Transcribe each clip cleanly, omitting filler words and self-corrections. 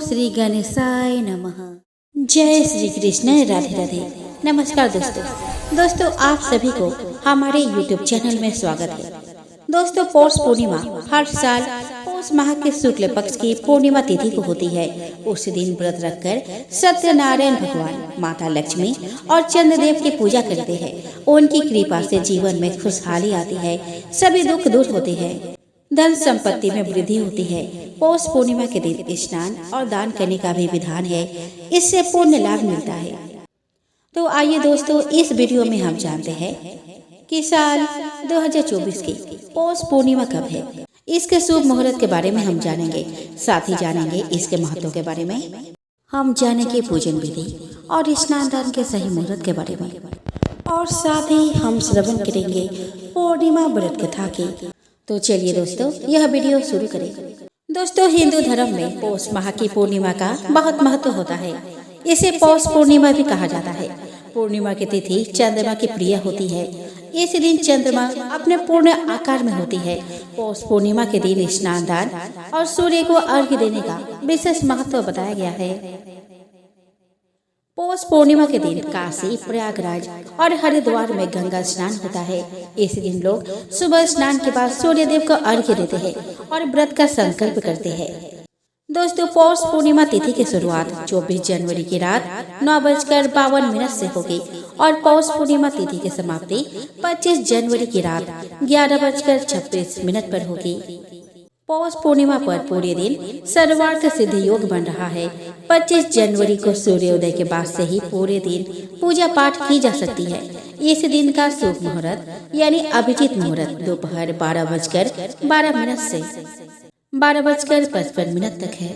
श्री गणेशाय नमः। जय श्री कृष्ण। राधे राधे। नमस्कार दोस्तों आप सभी को हमारे YouTube चैनल में स्वागत है। दोस्तों पौष पूर्णिमा हर साल पौष माह के शुक्ल पक्ष की पूर्णिमा तिथि को होती है। उस दिन व्रत रखकर सत्यनारायण भगवान, माता लक्ष्मी और चंद्रदेव की पूजा करते हैं। उनकी कृपा से जीवन में खुशहाली आती है, सभी दुख दूर होते हैं, धन संपत्ति में वृद्धि होती है। पौष पूर्णिमा के दिन स्नान और दान करने का भी विधान है, इससे पुण्य लाभ मिलता है। तो आइए दोस्तों इस वीडियो में हम जानते हैं कि साल 2024 की पौष पूर्णिमा कब है। इसके शुभ मुहूर्त के बारे में हम जानेंगे, साथ ही जानेंगे इसके महत्व के बारे में। हम जानेंगे पूजन विधि और स्नान दान के सही मुहूर्त के बारे में, और साथ ही हम श्रवण करेंगे पूर्णिमा व्रत कथा की। तो चलिए दोस्तों यह वीडियो शुरू करें। दोस्तों हिंदू धर्म में पौष माह की पूर्णिमा का बहुत महत्व होता है। इसे पौष पूर्णिमा भी कहा जाता है। पूर्णिमा की तिथि चंद्रमा की प्रिय होती है। इस दिन चंद्रमा अपने पूर्ण आकार में होती है। पौष पूर्णिमा के दिन स्नान दान और सूर्य को अर्घ्य देने का विशेष महत्व बताया गया है। पौष पूर्णिमा के दिन काशी, प्रयागराज और हरिद्वार में गंगा स्नान होता है। इस दिन लोग सुबह स्नान के बाद सूर्य देव को अर्घ्य देते हैं और व्रत का संकल्प करते हैं। दोस्तों पौष पूर्णिमा तिथि की शुरुआत 24 जनवरी की रात 9:52 से होगी और पौष पूर्णिमा तिथि की समाप्ति 25 जनवरी की रात 11:26 पर होगी। पौष पूर्णिमा पर पूरे दिन सर्वार्थ सिद्ध योग बन रहा है। 25 जनवरी को सूर्योदय के बाद से ही पूरे दिन पूजा पाठ की जा सकती है। इस दिन का शुभ मुहूर्त यानी अभिजीत मुहूर्त दोपहर 12:12 से 12:55 तक है।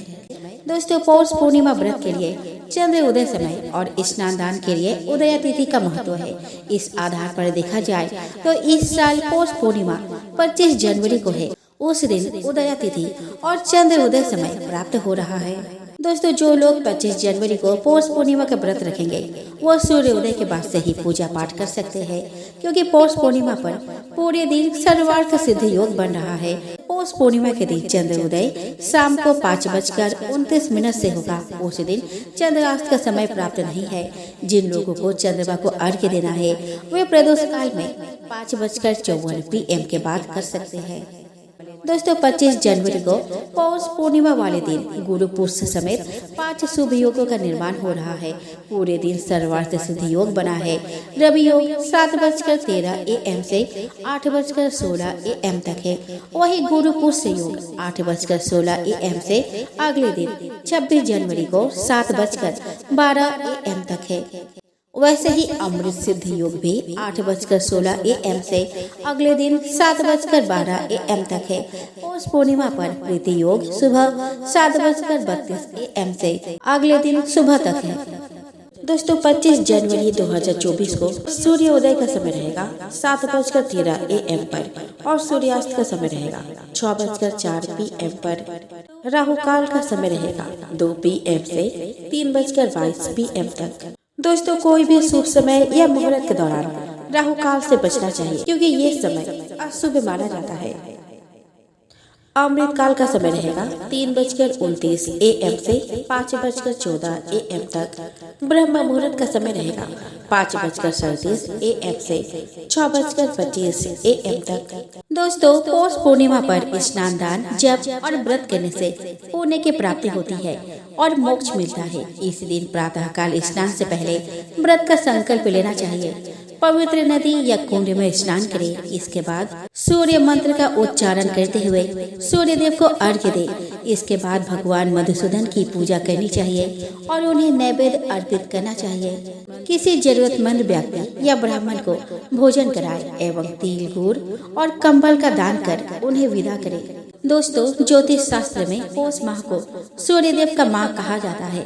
दोस्तों पौष पूर्णिमा व्रत के लिए चंद्र उदय समय और स्नान दान के लिए उदय तिथि का महत्व है। इस आधार पर देखा जाए तो इस साल पौष पूर्णिमा 25 जनवरी को है। उस दिन उदय तिथि और चंद्र उदय समय प्राप्त हो रहा है। दोस्तों जो लोग 25 जनवरी को पौष पूर्णिमा का व्रत रखेंगे वो सूर्य उदय के बाद से ही पूजा पाठ कर सकते हैं, क्योंकि पौष पूर्णिमा पर पूरे दिन सर्वार्थ सिद्ध योग बन रहा है। पौष पूर्णिमा के दिन चंद्र उदय शाम को 5:29 से होगा। उस दिन चंद्रास्त का समय प्राप्त नहीं है। जिन लोगों को चंद्रमा को अर्घ्य देना है वे प्रदोष काल में 5:54 PM के बाद कर सकते हैं। दोस्तों 25 जनवरी को पौष पूर्णिमा वाले दिन गुरु पुष्य समेत 5 शुभ योगों का निर्माण हो रहा है। पूरे दिन सर्वार्थ सिद्ध योग बना है। रवि योग 7:13 AM से 8:16 AM तक है। वही गुरु पुष्य योग 8:16 AM से अगले दिन 26 जनवरी को 7:12 AM तक है। वैसे ही अमृत सिद्ध योग भी 8:16 AM से अगले दिन 7:12 AM तक है। पौष पूर्णिमा पर प्रीति योग सुबह 7:32 AM से अगले दिन सुबह तक है। दोस्तों 25 जनवरी 2024 को सूर्योदय का समय रहेगा 7:13 AM पर और सूर्यास्त का समय रहेगा 6:04 PM पर। राहु काल का समय रहेगा 2 PM से 3:22 PM तक। दोस्तों कोई भी शुभ समय या मुहूर्त के दौरान राहु काल से बचना चाहिए, क्योंकि ये समय अशुभ माना जाता है। अमृत काल का समय रहेगा 3:29 AM से 5:14 AM तक। ब्रह्म मुहूर्त का समय रहेगा 5:37 AM से 6:25 AM तक। दोस्तों पौष पूर्णिमा पर स्नान दान, जप और व्रत करने से पुण्य की प्राप्ति होती है और मोक्ष मिलता है। इस दिन प्रातः काल स्नान से पहले व्रत का संकल्प लेना चाहिए। पवित्र नदी या कुंड में स्नान करें। इसके बाद सूर्य मंत्र का उच्चारण करते हुए सूर्य देव को अर्घ्य दे। इसके बाद भगवान मधुसूदन की पूजा करनी चाहिए और उन्हें नैवेद्य अर्पित करना चाहिए। किसी जरूरतमंद व्यक्ति या ब्राह्मण को भोजन कराए एवं तिल, गुड़ और कंबल का दान कर उन्हें विदा करें। दोस्तों ज्योतिष शास्त्र में पौष माह को सूर्य देव का माह कहा जाता है।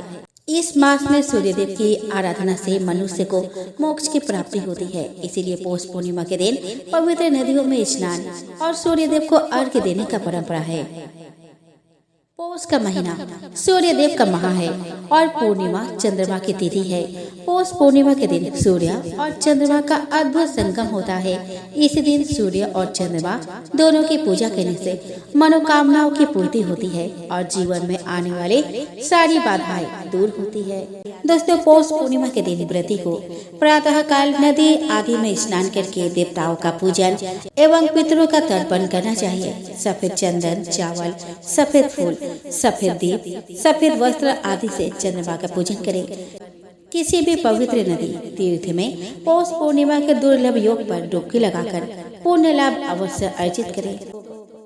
इस मास में सूर्य देव की आराधना से मनुष्य को मोक्ष की प्राप्ति होती है। इसीलिए पौष पूर्णिमा के दिन पवित्र नदियों में स्नान और सूर्य देव को अर्घ्य देने का परंपरा है। पौष का महीना सूर्य देव का माह है और पूर्णिमा चंद्रमा की तिथि है। पौष पूर्णिमा के दिन सूर्य और चंद्रमा का अद्भुत संगम होता है। इस दिन सूर्य और चंद्रमा दोनों की पूजा करने से मनोकामनाओं की पूर्ति होती है और जीवन में आने वाले सारी बाधाएं दूर होती है। दोस्तों, पौष पूर्णिमा के दिन व्रती को प्रातः काल नदी आदि में स्नान करके देवताओं का पूजन एवं पितरों का तर्पण करना चाहिए। सफेद चंदन, चावल, सफेद फूल, सफेद दीप, सफेद वस्त्र आदि से चंद्रमा का पूजन करें। किसी भी पवित्र नदी तीर्थ में पौष पूर्णिमा के दुर्लभ योग पर डुबकी लगाकर पुण्य लाभ अवश्य अर्जित करें।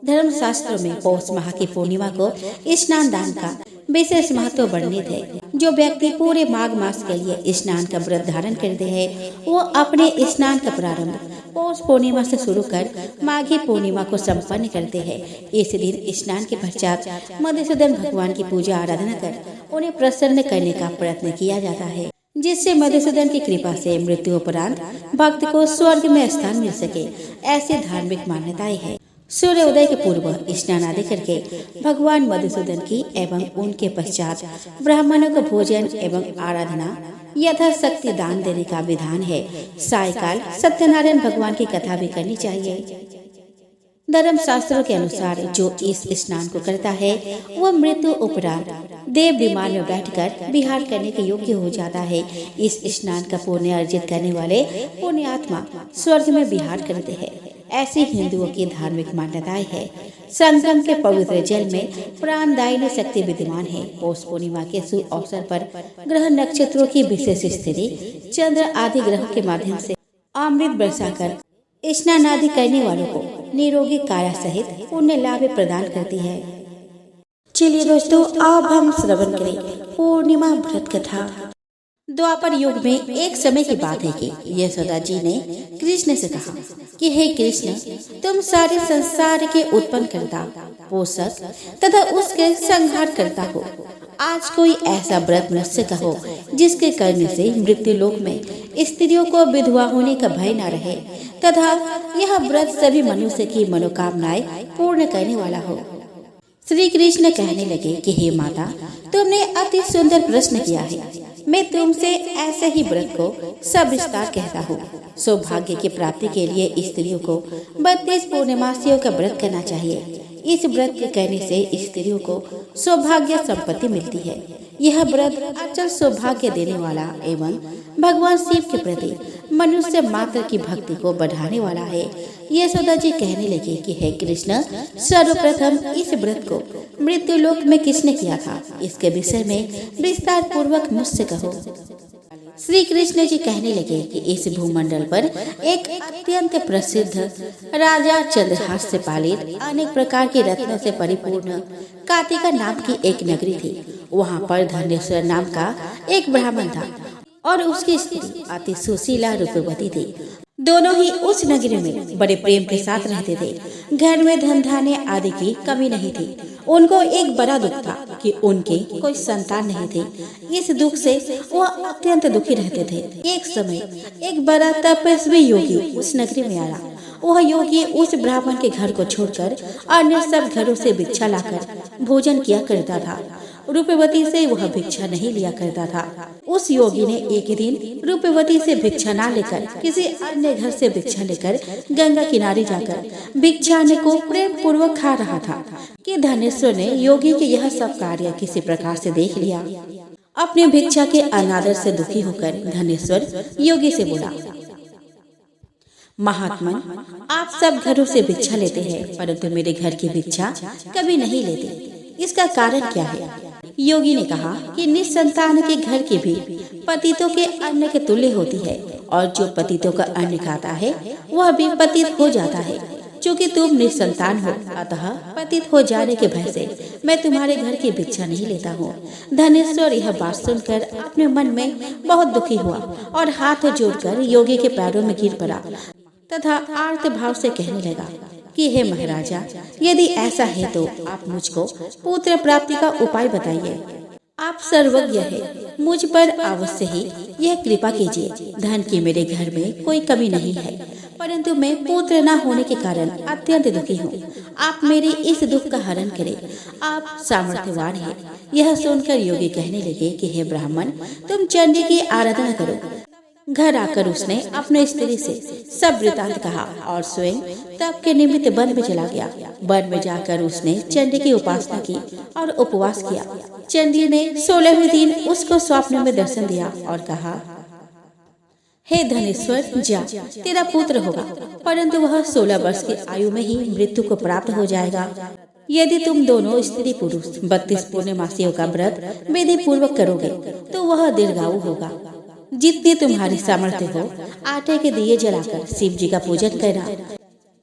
धर्म शास्त्रों में पौष माह की पूर्णिमा को स्नान दान का विशेष महत्व वर्णित है। जो व्यक्ति पूरे माघ मास के लिए स्नान का व्रत धारण करते हैं, वो अपने स्नान का प्रारंभ पौष पूर्णिमा से शुरू कर माघी पूर्णिमा को संपन्न करते हैं। इस दिन स्नान के पश्चात मधुसूदन भगवान की पूजा आराधना कर उन्हें प्रसन्न करने का प्रयत्न किया जाता है, जिससे मधुसूदन की कृपा से मृत्यु उपरांत भक्त को स्वर्ग में स्थान मिल सके। ऐसी धार्मिक मान्यताएं हैं। सूर्य उदय के पूर्व स्नान आदि करके भगवान मधुसूदन की एवं उनके पश्चात ब्राह्मणों को भोजन एवं आराधना यथाशक्ति दान देने का विधान है। सायकाल सत्यनारायण भगवान की कथा भी करनी चाहिए। धर्म शास्त्रों के अनुसार जो इस स्नान को करता है वह मृत्यु उपरांत देव विमान में बैठकर विहार करने के योग्य हो जाता है। इस स्नान का पुण्य अर्जित करने वाले पुण्यात्मा स्वर्ग में विहार करते हैं। ऐसी हिंदुओं की धार्मिक मान्यताएं है। संगम के पवित्र जल में प्राणदायिनी शक्ति विद्यमान है। पौष पूर्णिमा के शुभ अवसर पर ग्रह नक्षत्रों की विशेष स्थिति चंद्र आदि ग्रहों के माध्यम से अमृत बरसाकर स्नान आदि करने वालों को निरोगी काया सहित पुण्य लाभ प्रदान करती है। चलिए दोस्तों, अब हम श्रवण करें पूर्णिमा व्रत कथा। द्वापर युग में एक समय की बात है कि यशोदा जी ने कृष्ण से कहा कि हे कृष्ण, तुम सारे संसार के उत्पन्न करता, पोषक तथा उसके संहार करता हो। आज कोई ऐसा व्रत मुझसे कहो जिसके करने से मृत्यु लोक में स्त्रियों को विधवा होने का भय न रहे तथा यह व्रत सभी मनुष्य की मनोकामनाएं पूर्ण करने वाला हो। श्री कृष्ण कहने लगे कि हे माता, तुमने अति सुंदर प्रश्न किया है। मैं तुमसे ऐसे ही व्रत को सविस्तार कहता हूँ। सौभाग्य की प्राप्ति के लिए स्त्रियों को 32 पूर्णमासियों का व्रत करना चाहिए। इस व्रत के करने से स्त्रियों को सौभाग्य संपत्ति मिलती है। यह व्रत अचल सौभाग्य देने वाला एवं भगवान शिव के प्रति मनुष्य मात्र की भक्ति को बढ़ाने वाला है। यशोदा जी कहने लगे कि हे कृष्ण, सर्वप्रथम इस व्रत को मृत्यु लोक में किसने किया था, इसके विषय में विस्तार पूर्वक मुझसे कहो। श्री कृष्ण जी कहने लगे कि इस भूमंडल पर एक अत्यंत प्रसिद्ध राजा चंद्रहास से पालित अनेक प्रकार के रत्नों से परिपूर्ण कातिका नाम की एक नगरी थी। वहाँ पर धनेश्वर नाम का एक ब्राह्मण था और उसकी स्त्री अति सुशीला रूपवती थी। दोनों ही उस नगरी में बड़े प्रेम के साथ रहते थे। घर में धन धान्य आदि की कमी नहीं थी। उनको एक बड़ा दुख था कि उनके कोई संतान नहीं थे। इस दुख से वह अत्यंत दुखी रहते थे। एक समय एक बड़ा तपस्वी योगी उस नगरी में आया। वह योगी उस ब्राह्मण के घर को छोड़कर अन्य सब घरों से भिक्षा लाकर भोजन किया करता था। रूपवती से वह भिक्षा नहीं लिया करता था। उस योगी ने एक दिन रूपवती से भिक्षा न लेकर किसी अन्य घर से भिक्षा लेकर गंगा किनारे जाकर भिक्षान्न को प्रेम पूर्वक खा रहा था कि धनेश्वर ने योगी के यह सब कार्य किसी प्रकार से देख लिया। अपने भिक्षा के अनादर से दुखी होकर धनेश्वर योगी से बोला, महात्मन, आप सब घरों से भिक्षा लेते हैं परंतु मेरे घर की भिक्षा कभी नहीं लेते। इसका कारण क्या है? योगी ने कहा कि निसंतान के घर की भी पतितों के अन्न के तुल्य होती है और जो पतितों का अन्न खाता है वह भी पतित हो जाता है। चूँकि तुम निसंतान हो अतः पतित हो जाने के भय से मैं तुम्हारे घर की भिक्षा नहीं लेता हूँ। धनेश्वर यह बात सुनकर अपने मन में बहुत दुखी हुआ और हाथ जोड़कर योगी के पैरों में गिर पड़ा तथा आर्त भाव से कहने लगा कि हे महाराजा, यदि ऐसा है तो आप मुझको पुत्र प्राप्ति का उपाय बताइए। आप सर्वज्ञ हैं, मुझ पर अवश्य ही यह कृपा कीजिए। धन की मेरे घर में कोई कमी नहीं है परंतु मैं पुत्र न होने के कारण अत्यंत दुखी हूँ। आप मेरे इस दुख का हरण करें, आप सामर्थ्यवान हैं। यह सुनकर योगी कहने लगे कि हे ब्राह्मण, तुम चंडी की आराधना करो। घर आकर उसने अपने स्त्री से सब वृतांत कहा और स्वयं तप के निमित्त वन में चला गया। वन में जाकर उसने चंडी की उपासना की और उपवास किया। चंडी ने 16वें दिन उसको स्वप्न में दर्शन दिया और कहा, हे धनेश्वर, जा, तेरा पुत्र होगा, परंतु वह 16 वर्ष की आयु में ही मृत्यु को प्राप्त हो जाएगा। यदि तुम दोनों स्त्री पुरुष 32 पूर्णमासियों का व्रत विधि पूर्वक करोगे तो वह दीर्घायु होगा। जितनी तुम्हारी सामर्थ्य हो, आटे के दिए जलाकर शिव जी का पूजन करना,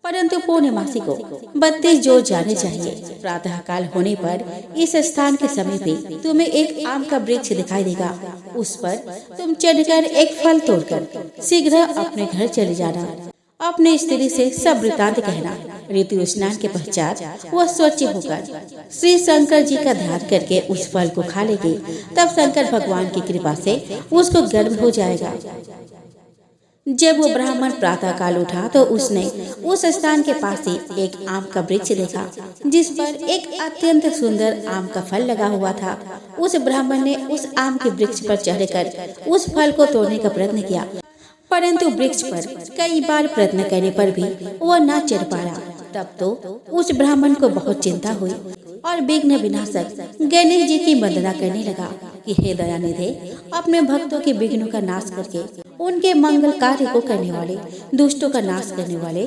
परंतु पूर्णमासी को 32 जोर जाने चाहिए। प्रातः काल होने पर इस स्थान के समीप ही तुम्हें एक आम का वृक्ष दिखाई देगा। उस पर तुम चढ़कर एक फल तोड़कर शीघ्र अपने घर चले जाना। अपने स्त्री से सब वृतांत कहना। ऋतु स्नान के पश्चात वह स्वच्छ होकर श्री शंकर जी का ध्यान करके उस फल को खा लेगी। तब शंकर भगवान की कृपा से उसको गर्भ हो जाएगा। जब वो ब्राह्मण प्रातः काल उठा तो उसने उस स्थान के पास ही एक आम का वृक्ष देखा, जिस पर एक अत्यंत सुंदर आम का फल लगा हुआ था। उस ब्राह्मण ने उस आम के वृक्ष पर चढ़कर उस फल को तोड़ने का प्रयत्न किया, परंतु वृक्ष पर कई बार प्रयत्न करने पर भी वह न चढ़ पाया। तब तो उस ब्राह्मण को बहुत चिंता हुई और विघ्न विनाशक गणेश जी की वंदना करने लगा कि हे दयानिधे, अपने भक्तों के विघ्नों का नाश करके उनके मंगल कार्य को करने वाले, दुष्टों का नाश करने वाले,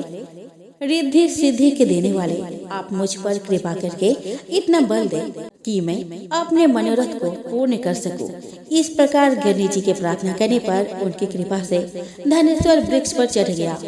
रिद्धि सिद्धि के देने वाले, आप मुझ पर कृपा करके इतना बल दे कि मैं अपने मनोरथ को पूर्ण कर सकूं। इस प्रकार गणेश जी के प्रार्थना करने पर उनकी कृपा से धनेश्वर वृक्ष पर चढ़ गया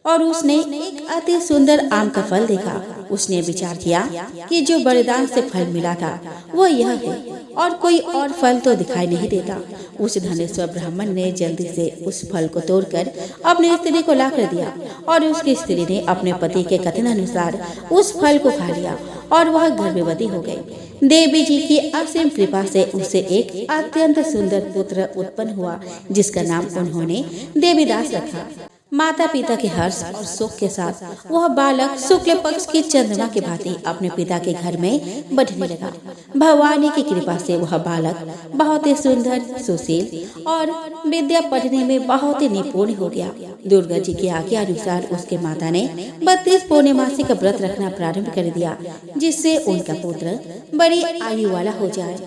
और उसने एक अति सुंदर आम का फल देखा। उसने विचार किया कि जो वरदान से फल मिला था वो यह है और कोई और फल तो दिखाई नहीं देता। उस धनेश्वर ब्राह्मण ने जल्दी से उस फल को तोड़कर अपनी स्त्री को लाकर दिया और उसकी स्त्री ने अपने पति के कथन अनुसार उस फल को खा लिया और वह गर्भवती हो गई। देवी जी की असीम कृपा से उसे एक अत्यंत सुंदर पुत्र उत्पन्न हुआ, जिसका नाम उन्होंने देवीदास रखा। माता पिता के हर्ष और सुख के साथ वह बालक शुक्ल पक्ष की चंद्रमा के भांति अपने पिता के घर में बढ़ने लगा। भगवान की कृपा से वह बालक बहुत ही सुंदर, सुशील और विद्या पढ़ने में बहुत ही निपुण हो गया। दुर्गा जी की आज्ञा अनुसार उसके माता ने 32 पूर्णमासी का व्रत रखना प्रारंभ कर दिया, जिससे उनका पुत्र बड़ी आयु वाला हो जाए।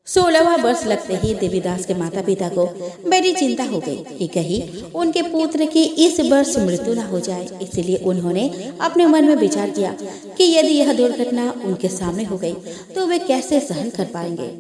16वां वर्ष लगते ही देवीदास के माता पिता को बड़ी चिंता हो गई कि कहीं उनके पुत्र की इस वर्ष मृत्यु न हो जाए। इसलिए उन्होंने अपने मन में विचार किया कि यदि यह दुर्घटना उनके सामने हो गई तो वे कैसे सहन कर पाएंगे।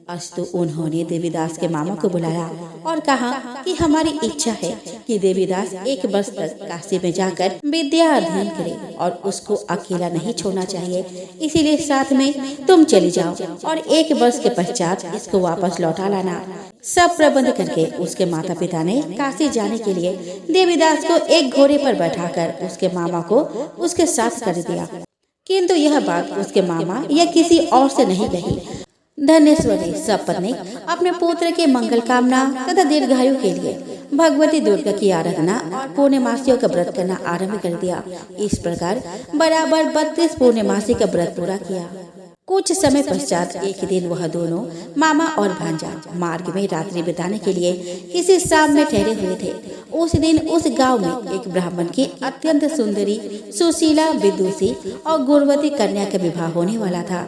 अस्तु उन्होंने देवीदास के मामा को बुलाया और कहा कि हमारी इच्छा है कि देवीदास 1 वर्ष तक काशी में जाकर विद्या अध्ययन करे और उसको अकेला नहीं छोड़ना चाहिए। इसीलिए साथ में तुम चली जाओ और 1 वर्ष के पश्चात इसको वापस लौटा लाना। सब प्रबंध करके उसके माता पिता ने काशी जाने के लिए देवीदास को एक घोड़े पर बैठाकर उसके मामा को उसके साथ कर दिया, किंतु यह बात उसके मामा या किसी और से नहीं कही। धनेश्वरी सपत्नी अपने पुत्र के मंगल कामना तथा दीर्घायु के लिए भगवती दुर्गा की आराधना और पूर्णमासियों का व्रत करना आरंभ कर दिया। इस प्रकार बराबर 32 पूर्णमासी का व्रत पूरा किया। कुछ समय पश्चात एक दिन वह दोनों मामा और भांजा मार्ग में रात्रि बिताने के लिए किसी शाम में ठहरे हुए थे। उस दिन उस गांव में एक ब्राह्मण की अत्यंत सुंदरी, सुशीला, विदुषी और गुणवती कन्या का विवाह होने वाला था।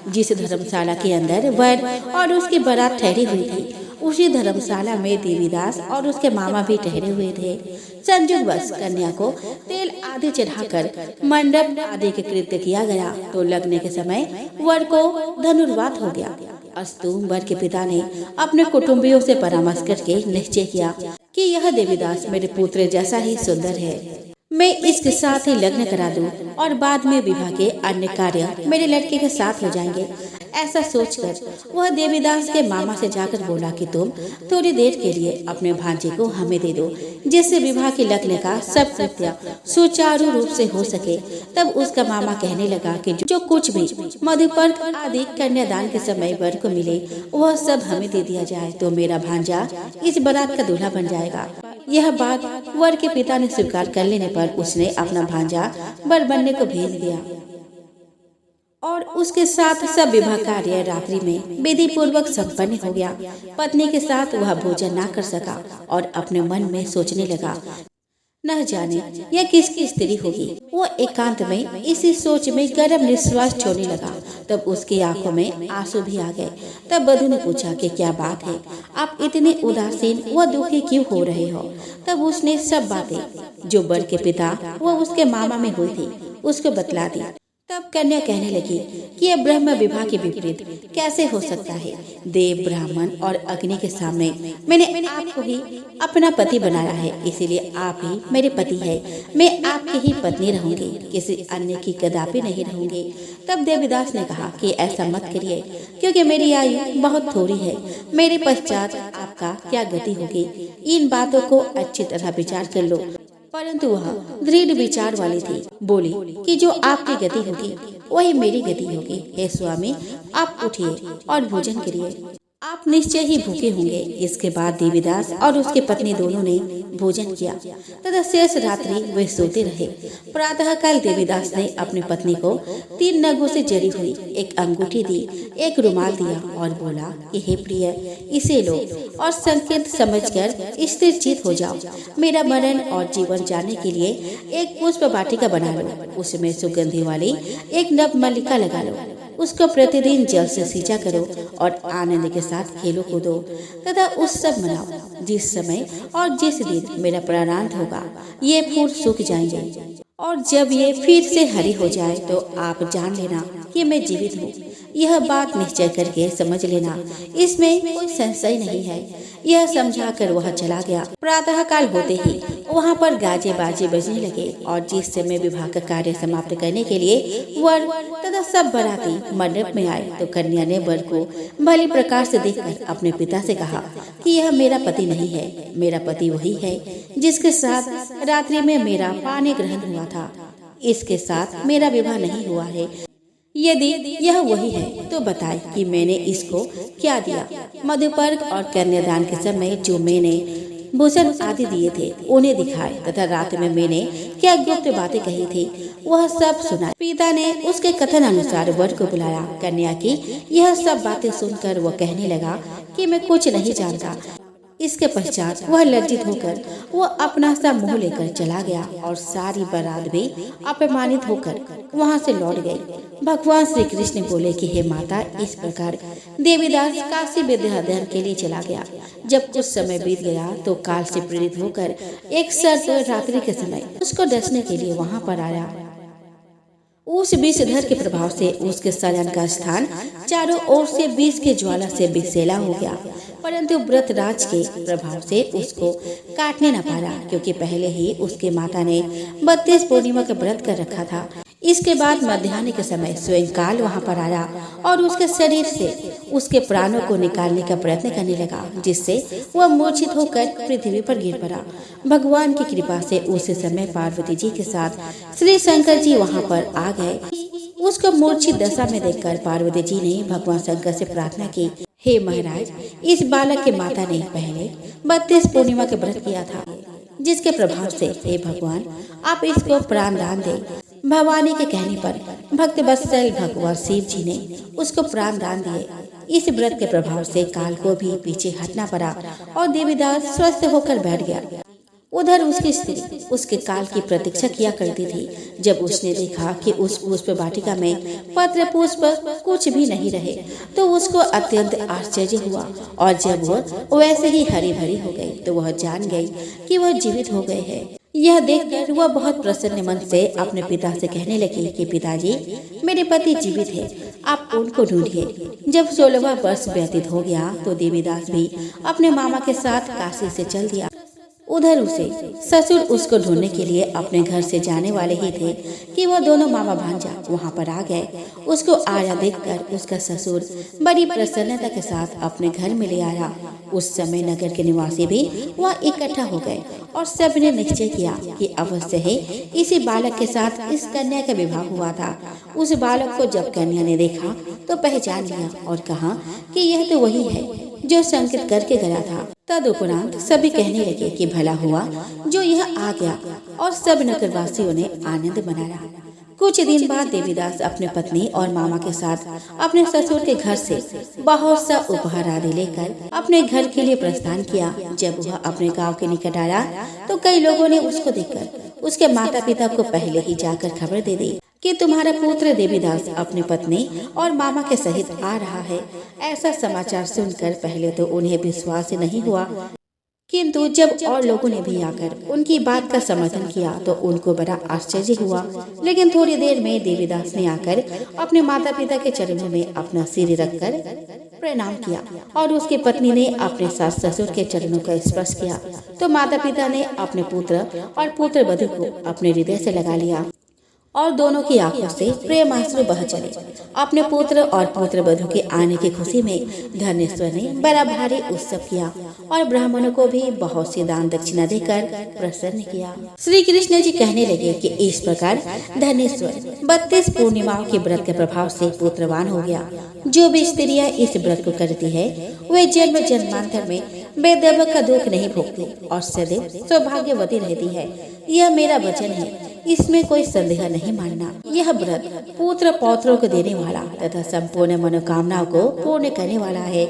जिस धर्मशाला के अंदर वर और उसकी बारात ठहरी हुई थी, उसी धर्मशाला में देवीदास और उसके मामा भी ठहरे हुए थे। संयोगवश कन्या को तेल आदि चढ़ाकर मंडप आदि के कृत्य किया गया तो लगने के समय वर को धनुर्वात हो गया। अस्तु वर के पिता ने अपने कुटुंबियों से परामर्श करके निश्चय किया कि यह देवीदास मेरे पुत्र जैसा ही सुंदर है, मैं इसके साथ ही लग्न करा दूं और बाद में विवाह के अन्य कार्य मेरे लड़के के साथ हो जाएंगे। ऐसा सोचकर वह देवीदास के मामा से जाकर बोला कि तुम थोड़ी देर के लिए अपने भांजे को हमें दे दो, जिससे विवाह के लग्न का सब कृत्य सुचारू रूप से हो सके। तब उसका मामा कहने लगा कि जो कुछ भी मधुपर्क आदि कन्यादान के समय वर को मिले वह सब हमें दे दिया जाए तो मेरा भांजा इस बारात का दूल्हा बन जाएगा। यह बात वर के पिता ने स्वीकार कर लेने पर उसने अपना भांजा वर बनने को भेज दिया और उसके साथ सब विवाह कार्य रात्रि में विधि पूर्वक संपन्न हो गया। पत्नी के साथ वह भोजन न कर सका और अपने मन में सोचने लगा, न जाने यह किसकी स्त्री होगी। वो एकांत में इसी सोच में गर्म निश्वास छोड़ने लगा। तब उसकी आंखों में आंसू भी आ गए। तब वधु ने पूछा कि क्या बात है, आप इतने उदासीन व दुखी क्यों हो रहे हो। तब उसने सब बातें जो वर के पिता व उसके मामा में हुई थी उसको बतला दी। तब कन्या कहने लगी कि यह ब्रह्म विवाह के विपरीत कैसे हो सकता है। देव, ब्राह्मण और अग्नि के सामने मैंने आपको ही अपना पति बनाया है, इसीलिए आप ही मेरे पति है। मैं आपकी ही पत्नी रहूंगी, किसी अन्य की कदापि नहीं रहूंगी। तब देवीदास ने कहा कि ऐसा मत करिए, क्योंकि मेरी आयु बहुत थोड़ी है। मेरे पश्चात आपका क्या गति होगी, इन बातों को अच्छी तरह विचार कर लो। परंतु वह दृढ़ विचार वाली थी। बोली कि जो आपकी गति होगी वही मेरी गति होगी। हे स्वामी, आप उठिए और भोजन करिए, आप निश्चय ही भूखे होंगे। इसके बाद देवीदास और उसकी पत्नी दोनों ने भोजन किया तथा शेष रात्रि वे सोते रहे। प्रातः काल देवीदास ने अपनी पत्नी को 3 नगों से जड़ी हुई एक अंगूठी दी, एक रुमाल दिया और बोला कि हे प्रिय, इसे लो और संकेत समझकर स्थिर चित हो जाओ। मेरा मरण और जीवन जानने के लिए एक पुष्प वाटिका बना लो, उसमें सुगंधी वाली एक नव मल्लिका लगा लो। उसको प्रतिदिन जल से सींचा करो और आनंद के साथ खेलो कूदो तथा उत्सव मनाओ। जिस समय और जिस दिन मेरा प्राणांत होगा ये फूल सूख जाएंगे और जब ये फिर से हरी हो जाए तो आप जान लेना कि मैं जीवित हूँ। यह बात निश्चय करके समझ लेना, इसमें कोई संशय नहीं है। यह समझाकर वह चला गया। प्रातः काल होते ही वहाँ पर गाजे बाजे बजने लगे और जिस समय विवाह का कार्य समाप्त करने के लिए वर तथा सब बाराती मंडप में आए तो कन्या ने वर को भली प्रकार से देखकर अपने पिता से कहा कि यह मेरा पति नहीं है, मेरा पति वही है जिसके साथ रात्रि में मेरा पानी ग्रहण हुआ था। इसके साथ मेरा विवाह नहीं हुआ है। यदि यह वही है तो बताए कि मैंने इसको क्या दिया। मधुपर्क और कन्यादान के समय जो मैंने भूषण आदि दिए थे उन्हें दिखाए तथा रात में मैंने क्या गुप्त बातें कही थी वह सब सुनाए। पिता ने उसके कथन अनुसार वर को बुलाया। कन्या की यह सब बातें सुनकर वह कहने लगा कि मैं कुछ नहीं जानता। इसके पश्चात वह लज्जित होकर वह अपना सा मुंह लेकर चला गया और सारी बारात भी अपमानित होकर वहां से लौट गई। भगवान श्री कृष्ण बोले कि हे माता, इस प्रकार देवीदास काशी विद्या अध्ययन के लिए चला गया। जब कुछ समय बीत गया तो काल से प्रेरित होकर एक सर्प रात्रि के समय उसको डसने के लिए वहां पर आया। उस विषधर के प्रभाव से उसके शयन का स्थान चारों ओर से विष के ज्वाला से विषैला हो गया, परंतु व्रतराज के प्रभाव से उसको काटने न पाया, क्योंकि पहले ही उसके माता ने 32 पूर्णिमा का व्रत कर रखा था। इसके बाद मध्याह्न के समय स्वयं काल वहां पर आया और उसके शरीर से उसके प्राणों को निकालने का प्रयत्न करने लगा, जिससे वह मूर्छित होकर पृथ्वी पर गिर पड़ा। भगवान की कृपा से उस समय पार्वती जी के साथ श्री शंकर जी वहां पर आ गए। उसको मूर्छित दशा में देखकर पार्वती जी ने भगवान शंकर से प्रार्थना की, हे महाराज, इस बालक के माता ने पहले 32 पूर्णिमा का व्रत किया था, जिसके प्रभाव से हे भगवान आप इसको प्राण दान दे। भवानी के कहने पर भक्त वत्सल भगवान शिव जी ने उसको प्राण दान दिए। इस व्रत के प्रभाव से काल को भी पीछे हटना पड़ा और देवीदास स्वस्थ होकर बैठ गया। उधर उसकी स्त्री उसके काल की प्रतीक्षा किया करती थी। जब उसने देखा कि उस पुष्प वाटिका में पत्र पुष्प कुछ भी नहीं रहे तो उसको अत्यंत आश्चर्य हुआ और जब वह वैसे ही हरी भरी हो गई तो वह जान गई कि वह जीवित हो गए हैं। यह देखकर वह बहुत प्रसन्न मन से अपने पिता से कहने लगी कि पिताजी, मेरे पति जीवित है, आप उनको ढूंढिए। जब 16वां वर्ष व्यतीत हो गया तो देवीदास भी अपने मामा के साथ काशी से चल दिया। उधर उसे ससुर उसको ढूंढने के लिए अपने घर से जाने वाले ही थे कि वह दोनों मामा भांजा वहां पर आ गए। उसको आया देखकर उसका ससुर बड़ी प्रसन्नता के साथ अपने घर में ले आया। उस समय नगर के निवासी भी वह इकट्ठा हो गए और सबने निश्चय किया कि अवश्य है इसी बालक के साथ इस कन्या का विवाह हुआ था। उस बालक को जब कन्या ने देखा तो पहचान लिया और कहा कि यह तो वही है जो संकेत करके गया था। तदुपरांत सभी कहने लगे कि भला हुआ जो यह आ गया, और सब नगरवासियों ने आनंद मनाया। कुछ दिन बाद देवीदास अपनी पत्नी और मामा के साथ अपने ससुर के घर से बहुत सा उपहार आदि लेकर अपने घर के लिए प्रस्थान किया। जब वह अपने गांव के निकट आया तो कई लोगों ने उसको देखकर उसके माता पिता को पहले ही जाकर खबर दे दी कि तुम्हारा पुत्र देवीदास अपनी पत्नी और मामा के सहित आ रहा है। ऐसा समाचार सुनकर पहले तो उन्हें विश्वास नहीं हुआ, किंतु जब और लोगों ने भी आकर उनकी बात का समर्थन किया तो उनको बड़ा आश्चर्य हुआ। लेकिन थोड़ी देर में देवीदास ने आकर अपने माता पिता के चरणों में अपना सिर रखकर प्रणाम किया और उसकी पत्नी ने अपने सास ससुर के चरणों का स्पर्श किया तो माता पिता ने अपने पुत्र और पुत्र वधू को अपने हृदय से लगा लिया और दोनों की आंखों से प्रेमाश्रु बह चले। अपने पुत्र और पुत्र वधू के आने की खुशी में धनेश्वर ने बड़ा भारी उत्सव किया और ब्राह्मणों को भी बहुत सी दान दक्षिणा देकर प्रसन्न किया। श्री कृष्ण जी कहने लगे कि इस प्रकार धनेश्वर 32 पूर्णिमाओं के व्रत के प्रभाव से पुत्रवान हो गया। जो भी स्त्रियां इस व्रत को करती है वे जन्म जन्मांतर में बेदब का दुख नहीं भोगती और सदैव सौभाग्यवती रहती है। यह मेरा वचन है, इसमें कोई संदेह नहीं मानना। यह व्रत पुत्र पौत्रों को देने वाला तथा संपूर्ण मनोकामनाओं को पूर्ण करने वाला है।